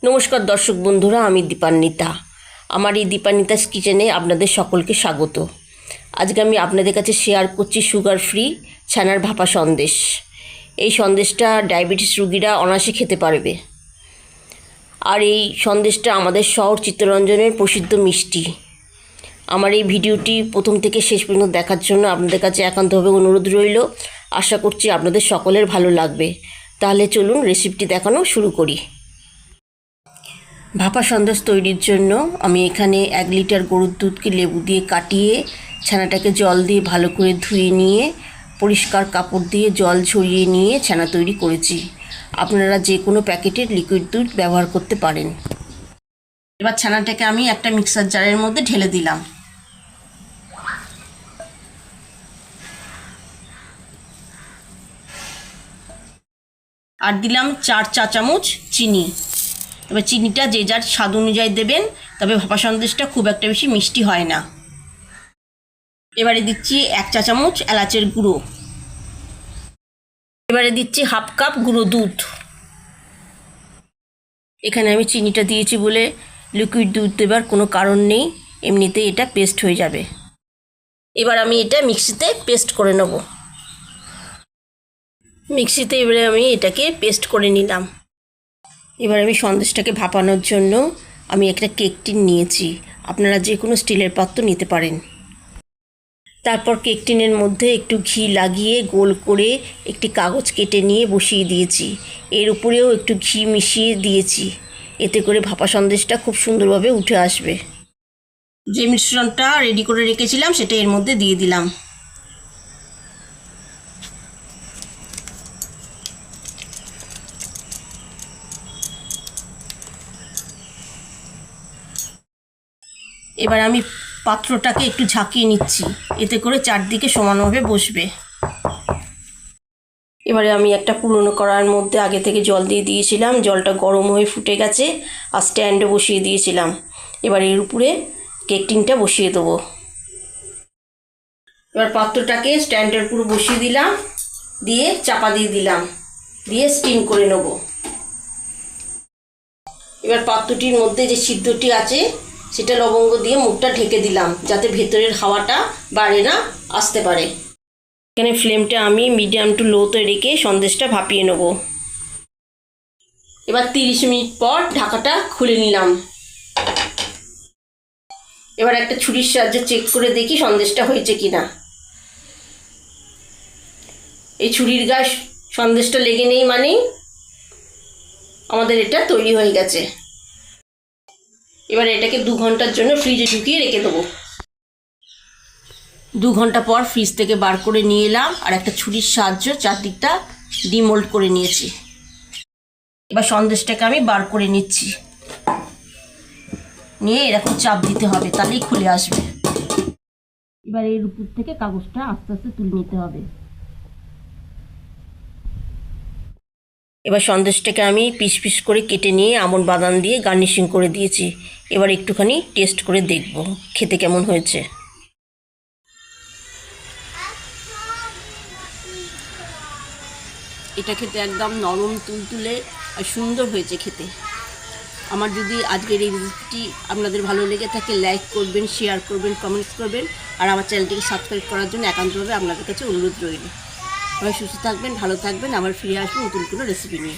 নমস্কার দর্শক বন্ধুরা, আমি দীপান্বিতা। আমার এই দীপান্বিতাস কিচেনে আপনাদের সকলকে স্বাগত। আজকে আমি আপনাদের কাছে শেয়ার করছি সুগার ফ্রি ছানার ভাপা সন্দেশ। এই সন্দেশটা ডায়াবেটিস রোগীরা অনায়াসে খেতে পারবে। আর এই সন্দেশটা আমাদের শহর চিত্তরঞ্জনের প্রসিদ্ধ মিষ্টি। আমার এই ভিডিওটি প্রথম থেকে শেষ পর্যন্ত দেখার জন্য আপনাদের কাছে একান্তভাবে অনুরোধ রইল। আশা করছি আপনাদের সকলের ভালো লাগবে। তাহলে চলুন রেসিপিটি দেখানো শুরু করি। ভাপা সন্দেশ তৈরির জন্য আমি এখানে 1 লিটার গরুর দুধকে লেবু দিয়ে কাটিয়ে ছানাটাকে জল দিয়ে ভালো করে ধুয়ে নিয়ে পরিষ্কার কাপড় দিয়ে জল ঝরিয়ে নিয়ে ছানা তৈরি করেছি। আপনারা যে কোনো প্যাকেটের লিকুইড দুধ ব্যবহার করতে পারেন। এবার ছানাটাকে আমি একটা মিক্সার জারের মধ্যে ঢেলে দিলাম। আর দিলাম 4 চা চামচ চিনি। তবে চিনিটা যে যার স্বাদ অনুযায়ী দেবেন, তবে ভাপা সন্দেশটা খুব একটা বেশি মিষ্টি হয় না। এবারে দিচ্ছি 1 চা চামচ এলাচের গুঁড়ো। এবারে দিচ্ছি হাফ কাপ গুঁড়ো দুধ। এখানে আমি চিনিটা দিয়েছি বলে লিকুইড দুধ দেবার কোনো কারণ নেই, এমনিতেই এটা পেস্ট হয়ে যাবে। এবার আমি এটা মিক্সিতে পেস্ট করে নেব। মিক্সিতে এবারে আমি এটাকে পেস্ট করে নিলাম। এবার আমি সন্দেশটাকে ভাপানোর জন্য আমি একটা কেক টিন নিয়েছি। আপনারা যে কোনো স্টিলের পাত্র নিতে পারেন। তারপর কেক টিনের মধ্যে একটু ঘি লাগিয়ে গোল করে একটি কাগজ কেটে নিয়ে বসিয়ে দিয়েছি। এর উপরেও একটু ঘি মিশিয়ে দিয়েছি, এতে করে ভাপা সন্দেশটা খুব সুন্দরভাবে উঠে আসবে। যে মিশ্রণটা রেডি করে রেখেছিলাম সেটা এর মধ্যে দিয়ে দিলাম। এবার আমি পাত্রটাকে একটু ঝাঁকিয়ে নিচ্ছি, এতে করে চারদিকে সমানভাবে বসবে। এবারে আমি একটা পুরনো কড়াইয়ের মধ্যে আগে থেকে জল দিয়ে দিয়েছিলাম। জলটা গরম হয়ে ফুটে গেছে আর স্ট্যান্ডে বসিয়ে দিয়েছিলাম। এবার এর উপরে কেক টিনটা বসিয়ে দেবো। এবার পাত্রটাকে স্ট্যান্ডের উপর বসিয়ে দিলাম, দিয়ে চাপা দিয়ে দিলাম, দিয়ে স্টিম করে নেব। এবার পাত্রটির মধ্যে যে সিদ্ধটি আছে সেটা লবঙ্গ দিয়ে মুখটা ঢেকে দিলাম, যাতে ভেতরের হাওয়াটা বাইরে না আসতে পারে। এখানে ফ্লেমটা আমি মিডিয়াম টু লোতে রেখে সন্দেশটা ভাপিয়ে নেব। এবার 30 মিনিট পর ঢাকাটা খুলে নিলাম। এবার একটা ছুরির সাহায্যে চেক করে দেখি সন্দেশটা হয়েছে কিনা। এই ছুরির গায়ে সন্দেশটা লেগে নেই মানেই আমাদের এটা তৈরি হয়ে গেছে। এবার এটাকে 2 ঘন্টার জন্য ফ্রিজে ঢুকিয়ে রেখে দেবো। 2 ঘন্টা পর ফ্রিজ থেকে বার করে নিয়ে এলাম আর একটা ছুরির সাহায্যে চারদিকটা ডিমোল্ড করে নিয়েছি। এবার সন্দেশটাকে আমি বার করে নিচ্ছি, নিয়ে এরকম চাপ দিতে হবে, তাহলেই খুলে আসবে। এবার এর উপর থেকে কাগজটা আস্তে আস্তে তুলে নিতে হবে। এবার সন্দেশটাকে আমি পিস পিস করে কেটে নিয়ে আমন্ড বাদাম দিয়ে গার্নিশিং করে দিয়েছি। এবার একটুখানি টেস্ট করে দেখব খেতে কেমন হয়েছে। এটা খেতে একদম নরম তুলতুলে আর সুন্দর হয়েছে খেতে। আমার যদি আজকের এই রেসিপিটি আপনাদের ভালো লেগে থাকে, লাইক করবেন, শেয়ার করবেন, কমেন্টস করবেন। আর আমার চ্যানেলটিকে সাবস্ক্রাইব করার জন্য একান্তভাবে আপনাদের কাছে অনুরোধ রইল। সবাই সুস্থ থাকবেন, ভালো থাকবেন। আবার ফিরে আসবো নতুন কোনো রেসিপি নিয়ে।